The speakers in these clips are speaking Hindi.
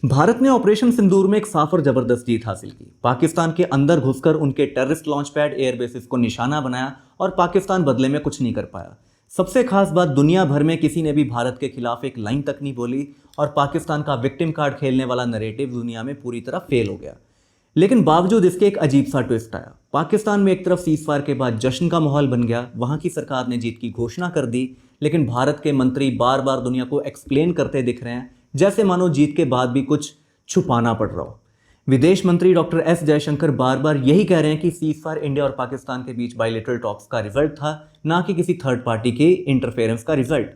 भारत ने ऑपरेशन सिंदूर में एक साफ और जबरदस्त जीत हासिल की। पाकिस्तान के अंदर घुसकर उनके terrorist launch pad air bases को निशाना बनाया और पाकिस्तान बदले में कुछ नहीं कर पाया। सबसे खास बात, दुनिया भर में किसी ने भी भारत के खिलाफ एक लाइन तक नहीं बोली और पाकिस्तान का विक्टिम कार्ड खेलने वाला नैरेटिव दुनिया में पूरी तरह फेल हो गया। लेकिन बावजूद इसके एक अजीब सा ट्विस्ट आया। पाकिस्तान में एक तरफ सीजफायर के बाद जश्न का माहौल बन गया, वहां की सरकार ने जीत की घोषणा कर दी, लेकिन भारत के मंत्री बार बार दुनिया को एक्सप्लेन करते दिख रहे हैं जैसे मानो जीत के बाद भी कुछ छुपाना पड़ रहा हो। विदेश मंत्री डॉक्टर एस जयशंकर बार बार यही कह रहे हैं कि सीजफायर इंडिया और पाकिस्तान के बीच बायलैटरल टॉक्स का रिजल्ट था, ना कि किसी थर्ड पार्टी के इंटरफेरेंस का रिजल्ट।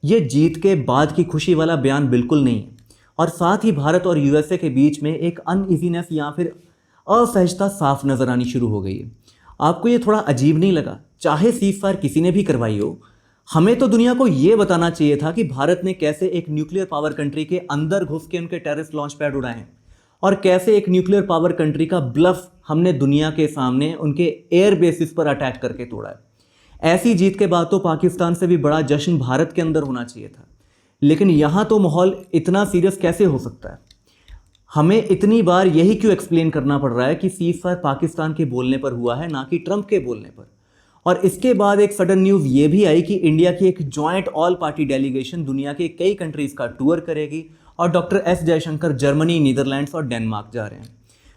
ये जीत के बाद की खुशी वाला बयान बिल्कुल नहीं है। और साथ ही भारत और यूएसए के बीच में एक अनइजीनेस या फिर असहजता साफ नजर आनी शुरू हो गई है। आपको ये थोड़ा अजीब नहीं लगा? चाहे सीजफायर किसी ने भी करवाई हो, हमें तो दुनिया को ये बताना चाहिए था कि भारत ने कैसे एक न्यूक्लियर पावर कंट्री के अंदर घुस के उनके टेररिस्ट लॉन्च पैड उड़ाए हैं और कैसे एक न्यूक्लियर पावर कंट्री का ब्लफ हमने दुनिया के सामने उनके एयर बेसिस पर अटैक करके तोड़ा है। ऐसी जीत के बाद तो पाकिस्तान से भी बड़ा जश्न भारत के अंदर होना चाहिए था, लेकिन यहाँ तो माहौल इतना सीरियस कैसे हो सकता है? हमें इतनी बार यही क्यों एक्सप्लेन करना पड़ रहा है कि सीजफायर पाकिस्तान के बोलने पर हुआ है, ना कि ट्रंप के बोलने पर? और इसके बाद एक सडन न्यूज़ ये भी आई कि इंडिया की एक जॉइंट ऑल पार्टी डेलीगेशन दुनिया के कई कंट्रीज़ का टूर करेगी और doctor S Jaishankar Germany, Netherlands और डेनमार्क जा रहे हैं।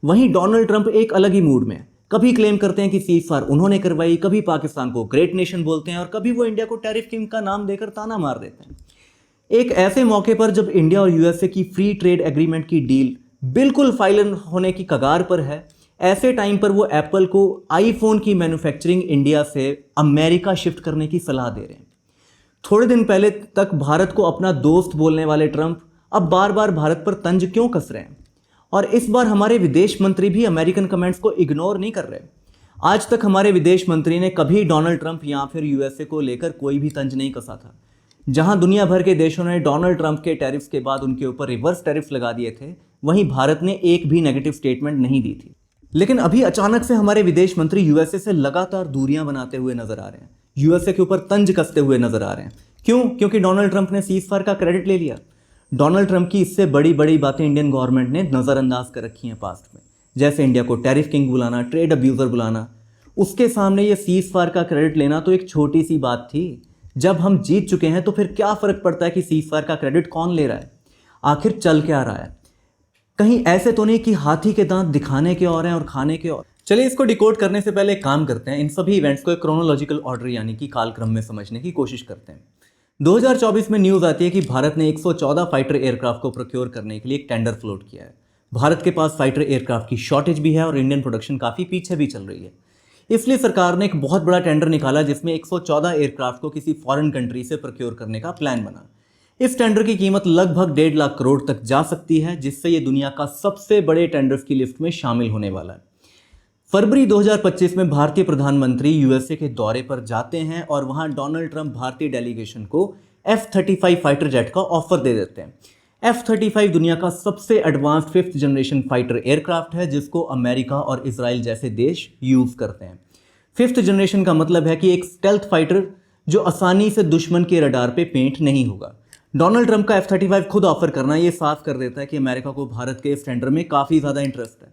वहीं डोनाल्ड ट्रंप एक अलग ही मूड में, कभी क्लेम करते हैं कि सीजफायर उन्होंने करवाई, कभी पाकिस्तान को ग्रेट नेशन बोलते हैं और कभी वो इंडिया को टैरिफ किंग का नाम देकर ताना मार देते हैं। एक ऐसे मौके पर जब इंडिया और यूएसए की फ्री ट्रेड एग्रीमेंट की डील बिल्कुल फाइनल होने की कगार पर है, ऐसे टाइम पर वो एप्पल को आईफोन की मैन्युफैक्चरिंग इंडिया से अमेरिका शिफ्ट करने की सलाह दे रहे हैं। थोड़े दिन पहले तक भारत को अपना दोस्त बोलने वाले ट्रंप अब बार बार भारत पर तंज क्यों कस रहे हैं? और इस बार हमारे विदेश मंत्री भी अमेरिकन कमेंट्स को इग्नोर नहीं कर रहे। आज तक हमारे विदेश मंत्री ने कभी डोनाल्ड ट्रंप या फिर यूएसए को लेकर कोई भी तंज नहीं कसा था। जहां दुनिया भर के देशों ने डोनाल्ड ट्रंप के टैरिफ्स के बाद उनके ऊपर रिवर्स टैरिफ लगा दिए थे, वहीं भारत ने एक भी नेगेटिव स्टेटमेंट नहीं दी थी। लेकिन अभी अचानक से हमारे विदेश मंत्री यूएसए से लगातार दूरियां बनाते हुए नजर आ रहे हैं, यूएसए के ऊपर तंज कसते हुए नजर आ रहे हैं। क्यों? क्योंकि डोनाल्ड ट्रंप ने सीजफायर का क्रेडिट ले लिया। डोनाल्ड ट्रंप की इससे बड़ी बड़ी बातें इंडियन गवर्नमेंट ने नज़रअंदाज कर रखी हैं पास्ट में, जैसे इंडिया को टैरिफ किंग बुलाना, ट्रेड अब्यूज़र बुलाना। उसके सामने ये सीजफायर का क्रेडिट लेना तो एक छोटी सी बात थी। जब हम जीत चुके हैं तो फिर क्या फ़र्क पड़ता है कि सीजफायर का क्रेडिट कौन ले रहा है? आखिर चल क्या रहा है? कहीं ऐसे तो नहीं कि हाथी के दांत दिखाने के और हैं और खाने के और। चलिए इसको डिकोड करने से पहले एक काम करते हैं, इन सभी इवेंट्स को एक क्रोनोलॉजिकल ऑर्डर यानी कि कालक्रम में समझने की कोशिश करते हैं। 2024 में न्यूज़ आती है कि भारत ने 114 फाइटर एयरक्राफ्ट को प्रोक्योर करने के लिए एक टेंडर फ्लोट किया है। भारत के पास फाइटर एयरक्राफ्ट की शॉर्टेज भी है और इंडियन प्रोडक्शन काफ़ी पीछे भी चल रही है। इसलिए सरकार ने एक बहुत बड़ा टेंडर निकाला जिसमें 114 एयरक्राफ्ट को किसी फॉरेन कंट्री से प्रोक्योर करने का प्लान बना। इस टेंडर की कीमत लगभग 1.5 लाख करोड़ तक जा सकती है, जिससे ये दुनिया का सबसे बड़े टेंडर्स की लिस्ट में शामिल होने वाला है। फरवरी 2025 में भारतीय प्रधानमंत्री यूएसए के दौरे पर जाते हैं और वहां डोनाल्ड ट्रंप भारतीय डेलीगेशन को F-35 फाइटर जेट का ऑफर दे देते हैं। F-35 दुनिया का सबसे advanced 5th generation fighter aircraft है, जिसको अमेरिका और इजराइल जैसे देश यूज करते हैं। 5th जनरेशन का मतलब है कि एक स्टेल्थ फाइटर जो आसानी से दुश्मन के रडार पे पेंट नहीं होगा। डोनाल्ड ट्रंप का F-35 खुद ऑफर करना ये साफ कर देता है कि अमेरिका को भारत के इस टेंडर में काफ़ी ज़्यादा इंटरेस्ट है।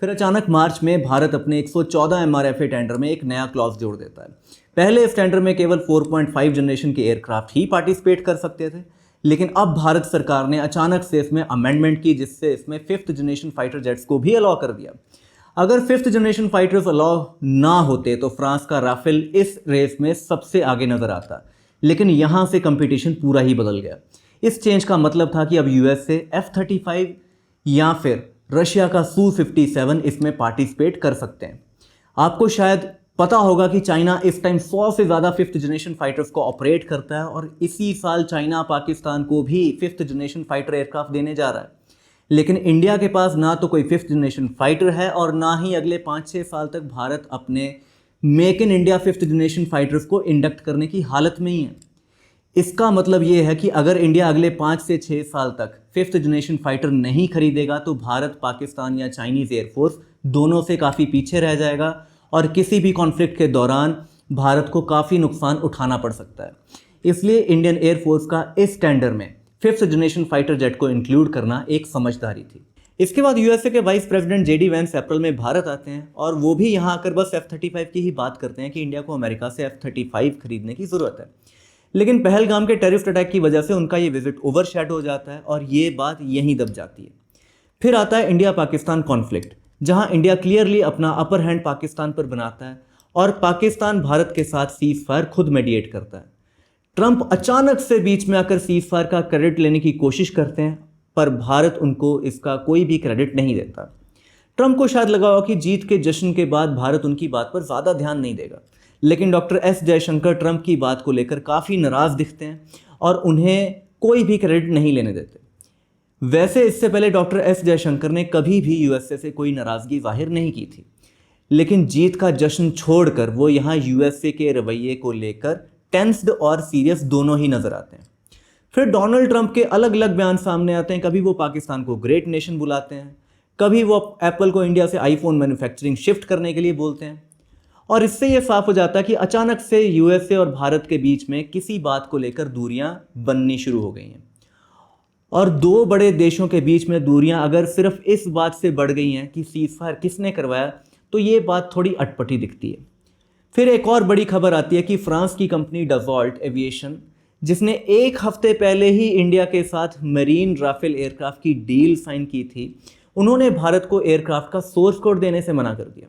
फिर अचानक मार्च में भारत अपने 114 MRFA टेंडर में एक नया क्लॉज जोड़ देता है। पहले इस टेंडर में केवल 4.5 जनरेशन के एयरक्राफ्ट ही पार्टिसिपेट कर सकते थे, लेकिन अब भारत सरकार ने अचानक से इसमें अमेंडमेंट की, जिससे इसमें 5th जनरेशन फाइटर जेट्स को भी अलाउ कर दिया। अगर 5th जनरेशन फाइटर्स अलाउ ना होते तो फ्रांस का राफेल इस रेस में सबसे आगे नजर आता, लेकिन यहाँ से कंपटीशन पूरा ही बदल गया। इस चेंज का मतलब था कि अब यूएसए F-35 या फिर रशिया का Su-57 इसमें पार्टिसिपेट कर सकते हैं। आपको शायद पता होगा कि चाइना इस टाइम 100 से ज़्यादा 5th जनरेशन फाइटर्स को ऑपरेट करता है और इसी साल चाइना पाकिस्तान को भी 5th जनरेशन फाइटर एयरक्राफ्ट देने जा रहा है। लेकिन इंडिया के पास ना तो कोई 5th जनरेशन फाइटर है और ना ही अगले 5-6 साल तक भारत अपने make in India 5th generation fighters को इंडक्ट करने की हालत में ही है। इसका मतलब ये है कि अगर इंडिया अगले 5 से 6 साल तक 5th जनरेशन फाइटर नहीं खरीदेगा तो भारत, पाकिस्तान या चाइनीज़ एयरफोर्स दोनों से काफ़ी पीछे रह जाएगा और किसी भी कॉन्फ्लिक्ट के दौरान भारत को काफ़ी नुकसान उठाना पड़ सकता है। इसलिए इंडियन एयरफोर्स का इस टेंडर में 5th जनरेशन फाइटर जेट को इंक्लूड करना एक समझदारी थी। इसके बाद यूएसए के वाइस प्रेसिडेंट जेडी वैंस अप्रैल में भारत आते हैं और वो भी यहाँ आकर बस F-35 की ही बात करते हैं कि इंडिया को अमेरिका से F-35 खरीदने की ज़रूरत है। लेकिन पहलगाम के टेररिस्ट अटैक की वजह से उनका ये विजिट ओवरशैडो हो जाता है और ये बात यहीं दब जाती है। फिर आता है इंडिया पाकिस्तान कॉन्फ्लिक्ट, जहाँ इंडिया क्लियरली अपना अपर हैंड पाकिस्तान पर बनाता है और पाकिस्तान भारत के साथ सीज फायर खुद मेडिएट करता है। ट्रंप अचानक से बीच में आकर सीज फायर का क्रेडिट लेने की कोशिश करते हैं, पर भारत उनको इसका कोई भी क्रेडिट नहीं देता। ट्रंप को शायद लगा हो कि जीत के जश्न के बाद भारत उनकी बात पर ज़्यादा ध्यान नहीं देगा, लेकिन डॉक्टर एस जयशंकर ट्रंप की बात को लेकर काफ़ी नाराज़ दिखते हैं और उन्हें कोई भी क्रेडिट नहीं लेने देते। वैसे इससे पहले डॉक्टर एस जयशंकर ने कभी भी यूएसए से कोई नाराज़गी जाहिर नहीं की थी, लेकिन जीत का जश्न छोड़कर वो यहाँ यूएसए के रवैये को लेकर टेंस्ड और सीरियस दोनों ही नज़र आते हैं। फिर डोनाल्ड ट्रंप के अलग अलग बयान सामने आते हैं। कभी वो पाकिस्तान को ग्रेट नेशन बुलाते हैं, कभी वो एप्पल को इंडिया से आईफोन मैन्युफैक्चरिंग शिफ्ट करने के लिए बोलते हैं, और इससे ये साफ हो जाता है कि अचानक से यूएसए और भारत के बीच में किसी बात को लेकर दूरियां बननी शुरू हो गई हैं। और दो बड़े देशों के बीच में दूरियां अगर सिर्फ इस बात से बढ़ गई हैं कि सीज फायर किसने करवाया, तो ये बात थोड़ी अटपटी दिखती है। फिर एक और बड़ी खबर आती है कि फ्रांस की कंपनी डसॉल्ट एविएशन, जिसने एक हफ्ते पहले ही इंडिया के साथ मरीन राफेल एयरक्राफ्ट की डील साइन की थी, उन्होंने भारत को एयरक्राफ्ट का सोर्स कोड देने से मना कर दिया।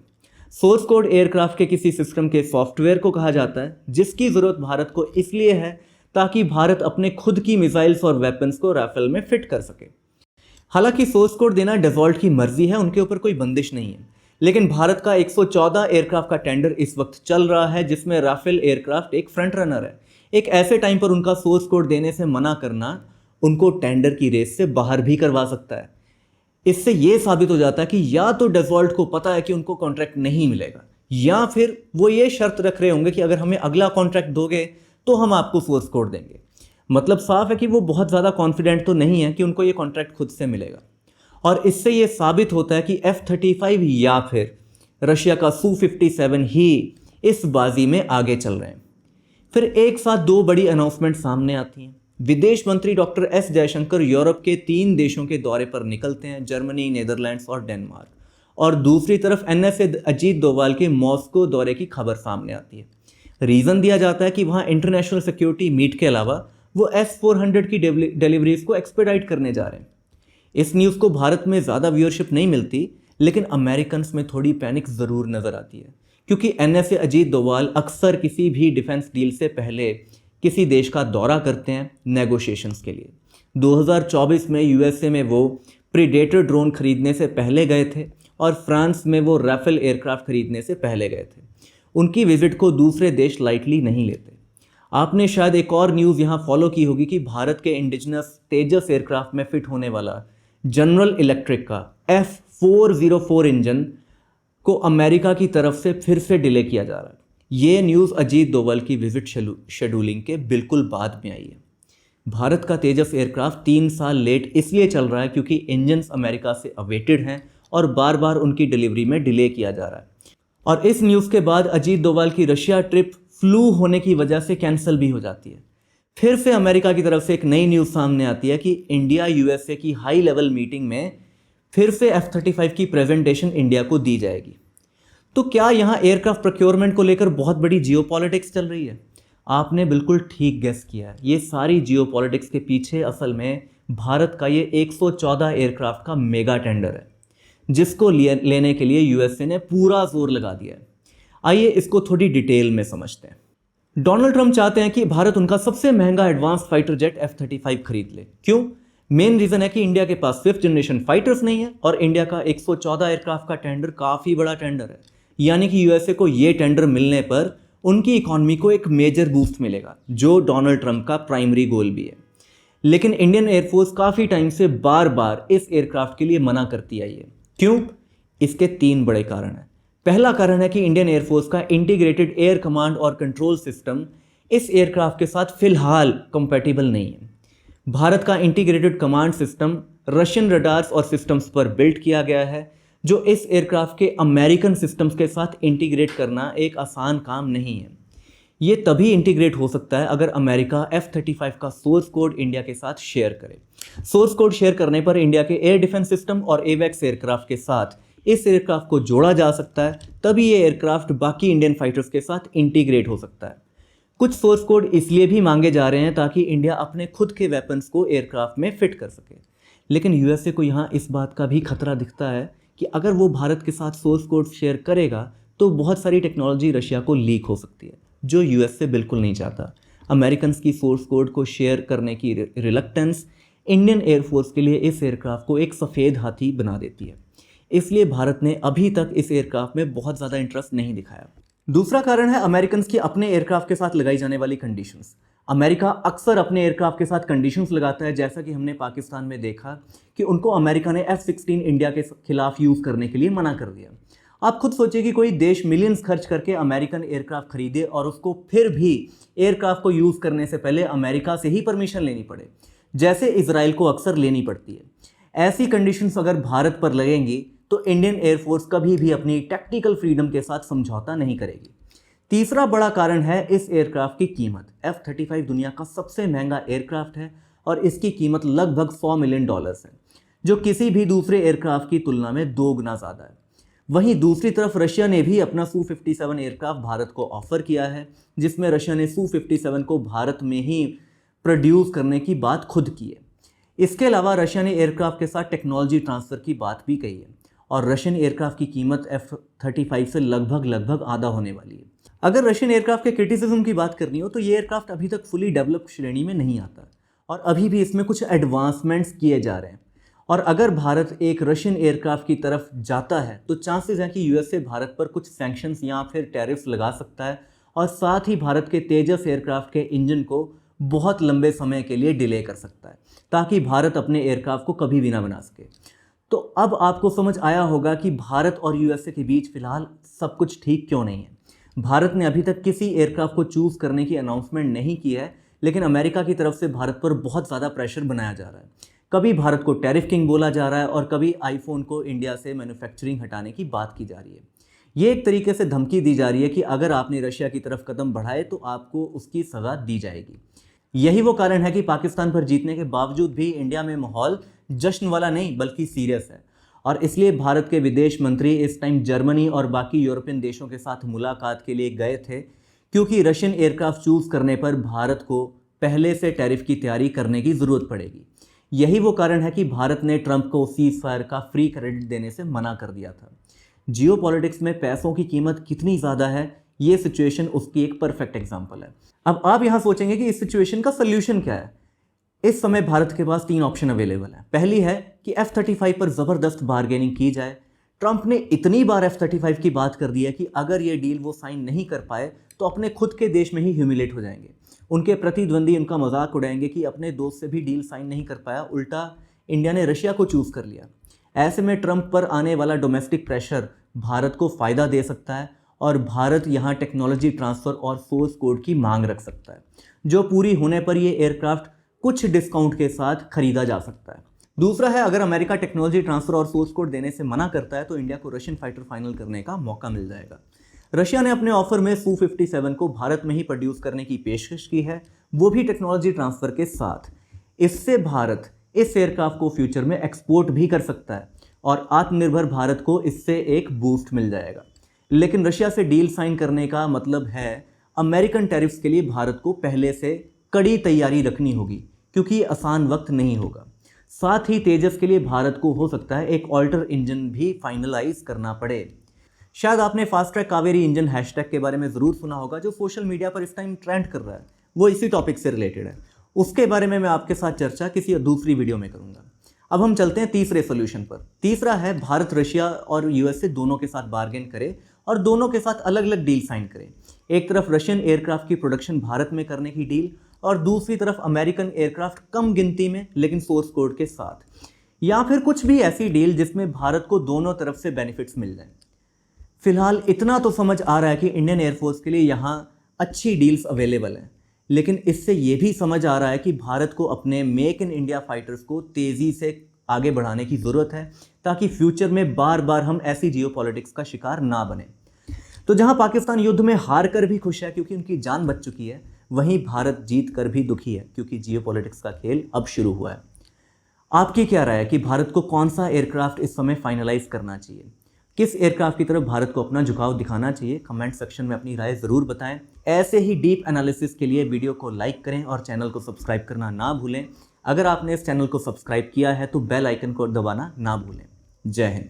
सोर्स कोड एयरक्राफ्ट के किसी सिस्टम के सॉफ्टवेयर को कहा जाता है, जिसकी ज़रूरत भारत को इसलिए है ताकि भारत अपने खुद की मिसाइल्स और वेपन्स को राफेल में फिट कर सके। हालांकि सोर्स कोड देना डसॉल्ट की मर्जी है, उनके ऊपर कोई बंदिश नहीं है, लेकिन भारत का 114 एयरक्राफ्ट का टेंडर इस वक्त चल रहा है, जिसमें राफेल एयरक्राफ्ट एक फ्रंट रनर है। एक ऐसे टाइम पर उनका सोर्स कोड देने से मना करना उनको टेंडर की रेस से बाहर भी करवा सकता है। इससे यह साबित हो जाता है कि या तो डसॉल्ट को पता है कि उनको कॉन्ट्रैक्ट नहीं मिलेगा, या फिर वो ये शर्त रख रहे होंगे कि अगर हमें अगला कॉन्ट्रैक्ट दोगे तो हम आपको सोर्स कोड देंगे। मतलब साफ है कि वो बहुत ज़्यादा कॉन्फिडेंट तो नहीं है कि उनको ये कॉन्ट्रैक्ट खुद से मिलेगा। और इससे ये साबित होता है कि F-35 या फिर रशिया का Su-57 ही इस बाजी में आगे चल रहे हैं। फिर एक साथ दो बड़ी अनाउंसमेंट सामने आती हैं। विदेश मंत्री डॉक्टर एस जयशंकर यूरोप के 3 देशों के दौरे पर निकलते हैं, जर्मनी, नीदरलैंड्स और डेनमार्क। और दूसरी तरफ NSA अजीत डोभाल के मॉस्को दौरे की खबर सामने आती है। रीज़न दिया जाता है कि वहाँ इंटरनेशनल सिक्योरिटी मीट के अलावा वो S-400 की डिलीवरीज को एक्सपेडाइट करने जा रहे हैं। इस न्यूज़ को भारत में ज़्यादा व्यूअरशिप नहीं मिलती, लेकिन अमेरिकन्स में थोड़ी पैनिक ज़रूर नज़र आती है, क्योंकि NSA अजीत डोभाल अक्सर किसी भी डिफेंस डील से पहले किसी देश का दौरा करते हैं नेगोशिएशंस के लिए। 2024 में यूएसए में वो प्रीडेटर ड्रोन खरीदने से पहले गए थे और फ्रांस में वो राफेल एयरक्राफ्ट खरीदने से पहले गए थे। उनकी विजिट को दूसरे देश लाइटली नहीं लेते। आपने शायद एक और न्यूज़ यहाँ फॉलो की होगी कि भारत के इंडिजिनस तेजस एयरक्राफ्ट में फिट होने वाला जनरल इलेक्ट्रिक का F404 इंजन को अमेरिका की तरफ से फिर से डिले किया जा रहा है। ये न्यूज़ अजीत डोभाल की विजिट शेड्यूलिंग के बिल्कुल बाद में आई है। भारत का तेजस एयरक्राफ्ट 3 साल लेट इसलिए चल रहा है क्योंकि इंजन्स अमेरिका से अवेटेड हैं और बार बार उनकी डिलीवरी में डिले किया जा रहा है। और इस न्यूज़ के बाद अजीत डोभाल की रशिया ट्रिप फ्लू होने की वजह से कैंसिल भी हो जाती है। फिर से अमेरिका की तरफ से एक नई न्यूज़ सामने आती है कि इंडिया यूएसए की हाई लेवल मीटिंग में फिर से F-35 की प्रेजेंटेशन इंडिया को दी जाएगी। तो क्या यहाँ एयरक्राफ्ट प्रोक्योरमेंट को लेकर बहुत बड़ी जियोपॉलिटिक्स चल रही है? आपने बिल्कुल ठीक गेस किया है। ये सारी जियोपॉलिटिक्स के पीछे असल में भारत का ये 114 एयरक्राफ्ट का मेगा टेंडर है, जिसको लेने के लिए यूएसए ने पूरा जोर लगा दिया है। आइए इसको थोड़ी डिटेल में समझते हैं। डोनाल्ड ट्रंप चाहते हैं कि भारत उनका सबसे महंगा एडवांस फाइटर जेट F-35 खरीद ले। क्यों? मेन रीज़न है कि इंडिया के पास 5th जनरेशन फाइटर्स नहीं है और इंडिया का 114 एयरक्राफ्ट का टेंडर काफ़ी बड़ा टेंडर है। यानी कि यूएसए को ये टेंडर मिलने पर उनकी इकॉनमी को एक मेजर बूस्ट मिलेगा, जो डोनाल्ड ट्रंप का प्राइमरी गोल भी है। लेकिन इंडियन एयरफोर्स काफ़ी टाइम से बार बार इस एयरक्राफ्ट के लिए मना करती आई है। क्यों? इसके 3 बड़े कारण हैं। पहला कारण है कि इंडियन एयरफोर्स का इंटीग्रेटेड एयर कमांड और कंट्रोल सिस्टम इस एयरक्राफ्ट के साथ फिलहाल कंपैटिबल नहीं है। भारत का integrated command system Russian radars और सिस्टम्स पर बिल्ड किया गया है, जो इस एयरक्राफ्ट के अमेरिकन सिस्टम्स के साथ इंटीग्रेट करना एक आसान काम नहीं है। ये तभी इंटीग्रेट हो सकता है अगर अमेरिका F-35 का सोर्स कोड इंडिया के साथ शेयर करे। सोर्स कोड शेयर करने पर इंडिया के एयर डिफेंस सिस्टम और एवैक्स एयरक्राफ्ट के साथ इस एयरक्राफ्ट को जोड़ा जा सकता है, तभी ये एयरक्राफ्ट बाकी इंडियन फाइटर्स के साथ इंटीग्रेट हो सकता है। कुछ सोर्स कोड इसलिए भी मांगे जा रहे हैं ताकि इंडिया अपने खुद के वेपन्स को एयरक्राफ्ट में फिट कर सके। लेकिन यूएसए को यहाँ इस बात का भी खतरा दिखता है कि अगर वो भारत के साथ सोर्स कोड शेयर करेगा तो बहुत सारी टेक्नोलॉजी रशिया को लीक हो सकती है, जो यूएसए बिल्कुल नहीं चाहता। अमेरिकन की सोर्स कोड को शेयर करने की रिलक्टेंस इंडियन एयरफोर्स के लिए इस एयरक्राफ्ट को एक सफ़ेद हाथी बना देती है। इसलिए भारत ने अभी तक इस एयरक्राफ्ट में बहुत ज़्यादा इंटरेस्ट नहीं दिखाया। दूसरा कारण है अमेरिकन की अपने एयरक्राफ्ट के साथ लगाई जाने वाली कंडीशंस। अमेरिका अक्सर अपने एयरक्राफ्ट के साथ कंडीशंस लगाता है, जैसा कि हमने पाकिस्तान में देखा कि उनको अमेरिका ने F-16 इंडिया के खिलाफ यूज़ करने के लिए मना कर दिया। आप खुद सोचिए कि कोई देश मिलियंस खर्च करके अमेरिकन एयरक्राफ्ट खरीदे और उसको फिर भी एयरक्राफ्ट को यूज़ करने से पहले अमेरिका से ही परमिशन लेनी पड़े, जैसे इजराइल को अक्सर लेनी पड़ती है। ऐसी कंडीशंस अगर भारत पर लगेंगी तो इंडियन एयरफोर्स कभी भी अपनी टेक्निकल फ्रीडम के साथ समझौता नहीं करेगी। तीसरा बड़ा कारण है इस एयरक्राफ्ट की कीमत। F-35 दुनिया का सबसे महंगा एयरक्राफ्ट है और इसकी कीमत लगभग $100 मिलियन है, जो किसी भी दूसरे एयरक्राफ्ट की तुलना में 2 गुना ज़्यादा है। वहीं दूसरी तरफ रशिया ने भी अपना Su-57 एयरक्राफ्ट भारत को ऑफर किया है, जिसमें रशिया ने Su-57 को भारत में ही प्रोड्यूस करने की बात खुद की है। इसके अलावा रशिया ने एयरक्राफ्ट के साथ टेक्नोलॉजी ट्रांसफ़र की बात भी कही है और रशियन एयरक्राफ्ट की कीमत F-35 से लगभग आधा होने वाली है। अगर रशियन एयरक्राफ्ट के क्रिटिसिज्म की बात करनी हो तो ये एयरक्राफ्ट अभी तक फुली डेवलप्ड श्रेणी में नहीं आता और अभी भी इसमें कुछ एडवांसमेंट्स किए जा रहे हैं। और अगर भारत एक रशियन एयरक्राफ्ट की तरफ जाता है तो चांसेस हैं कि यूएसए भारत पर कुछ सैंक्शंस या फिर टैरिफ्स लगा सकता है और साथ ही भारत के तेजस एयरक्राफ्ट के इंजन को बहुत लंबे समय के लिए डिले कर सकता है, ताकि भारत अपने एयरक्राफ्ट को कभी भी ना बना सके। तो अब आपको समझ आया होगा कि भारत और यूएसए के बीच फिलहाल सब कुछ ठीक क्यों नहीं है। भारत ने अभी तक किसी एयरक्राफ्ट को चूज़ करने की अनाउंसमेंट नहीं की है, लेकिन अमेरिका की तरफ से भारत पर बहुत ज़्यादा प्रेशर बनाया जा रहा है। कभी भारत को टैरिफ किंग बोला जा रहा है और कभी आईफोन को इंडिया से मैन्युफैक्चरिंग हटाने की बात की जा रही है। ये एक तरीके से धमकी दी जा रही है कि अगर आपने रशिया की तरफ कदम बढ़ाए तो आपको उसकी सज़ा दी जाएगी। यही वो कारण है कि पाकिस्तान पर जीतने के बावजूद भी इंडिया में माहौल जश्न वाला नहीं बल्कि सीरियस है और इसलिए भारत के विदेश मंत्री इस टाइम जर्मनी और बाकी यूरोपियन देशों के साथ मुलाकात के लिए गए थे, क्योंकि रशियन एयरक्राफ्ट चूज़ करने पर भारत को पहले से टैरिफ की तैयारी करने की ज़रूरत पड़ेगी। यही वो कारण है कि भारत ने ट्रंप को सीज फायर का फ्री क्रेडिट देने से मना कर दिया था। जियोपॉलिटिक्स में पैसों की कीमत कितनी ज़्यादा है, ये सिचुएशन उसकी एक परफेक्ट एग्जाम्पल है। अब आप यहाँ सोचेंगे कि इस सिचुएशन का सोल्यूशन क्या है। इस समय भारत के पास 3 ऑप्शन अवेलेबल है। पहली है कि F-35 पर ज़बरदस्त बार्गेनिंग की जाए। ट्रंप ने इतनी बार F-35 की बात कर दी है कि अगर ये डील वो साइन नहीं कर पाए तो अपने खुद के देश में ही ह्यूमिलेट हो जाएंगे। उनके प्रतिद्वंदी उनका मजाक उड़ाएंगे कि अपने दोस्त से भी डील साइन नहीं कर पाया, उल्टा इंडिया ने रशिया को चूज़ कर लिया। ऐसे में ट्रंप पर आने वाला डोमेस्टिक प्रेशर भारत को फ़ायदा दे सकता है और भारत यहाँ टेक्नोलॉजी ट्रांसफ़र और सोर्स कोड की मांग रख सकता है, जो पूरी होने पर ये एयरक्राफ्ट कुछ डिस्काउंट के साथ खरीदा जा सकता है। दूसरा है, अगर अमेरिका टेक्नोलॉजी ट्रांसफ़र और सोर्स कोड देने से मना करता है तो इंडिया को रशियन फाइटर फाइनल करने का मौका मिल जाएगा। रशिया ने अपने ऑफर में Su-57 को भारत में ही प्रोड्यूस करने की पेशकश की है, वो भी टेक्नोलॉजी ट्रांसफ़र के साथ। इससे भारत इस एयरक्राफ्ट को फ्यूचर में एक्सपोर्ट भी कर सकता है और आत्मनिर्भर भारत को इससे एक बूस्ट मिल जाएगा। लेकिन रशिया से डील साइन करने का मतलब है अमेरिकन टैरिफ्स के लिए भारत को पहले से कड़ी तैयारी रखनी होगी, क्योंकि आसान वक्त नहीं होगा। साथ ही तेजस के लिए भारत को हो सकता है एक ऑल्टर इंजन भी फाइनलाइज करना पड़े। शायद आपने fast track Kaveri engine hashtag के बारे में ज़रूर सुना होगा, जो सोशल मीडिया पर इस टाइम ट्रेंड कर रहा है। वो इसी टॉपिक से रिलेटेड है। उसके बारे में मैं आपके साथ चर्चा किसी दूसरी वीडियो में करूँगा। अब हम चलते हैं तीसरे सोल्यूशन पर। तीसरा है, भारत रशिया और यूएसए दोनों के साथ बार्गेन करे और दोनों के साथ अलग अलग डील साइन करे। एक तरफ रशियन एयरक्राफ्ट की प्रोडक्शन भारत में करने की डील और दूसरी तरफ अमेरिकन एयरक्राफ्ट कम गिनती में लेकिन सोर्स कोड के साथ, या फिर कुछ भी ऐसी डील जिसमें भारत को दोनों तरफ से बेनिफिट्स मिल जाएं। फिलहाल इतना तो समझ आ रहा है कि इंडियन एयरफोर्स के लिए यहाँ अच्छी डील्स अवेलेबल हैं, लेकिन इससे ये भी समझ आ रहा है कि भारत को अपने मेक इन इंडिया फाइटर्स को तेज़ी से आगे बढ़ाने की ज़रूरत है, ताकि फ्यूचर में बार बार हम ऐसी जियोपॉलिटिक्स का शिकार ना बने। तो जहां पाकिस्तान युद्ध में हार कर भी खुश है क्योंकि उनकी जान बच चुकी है, वहीं भारत जीत कर भी दुखी है क्योंकि जियोपॉलिटिक्स का खेल अब शुरू हुआ है। आपकी क्या राय है कि भारत को कौन सा एयरक्राफ्ट इस समय फाइनलाइज करना चाहिए? किस एयरक्राफ्ट की तरफ भारत को अपना झुकाव दिखाना चाहिए? कमेंट सेक्शन में अपनी राय ज़रूर बताएं। ऐसे ही डीप एनालिसिस के लिए वीडियो को लाइक करें और चैनल को सब्सक्राइब करना ना भूलें। अगर आपने इस चैनल को सब्सक्राइब किया है तो बेल आइकन को दबाना ना भूलें। जय हिंद।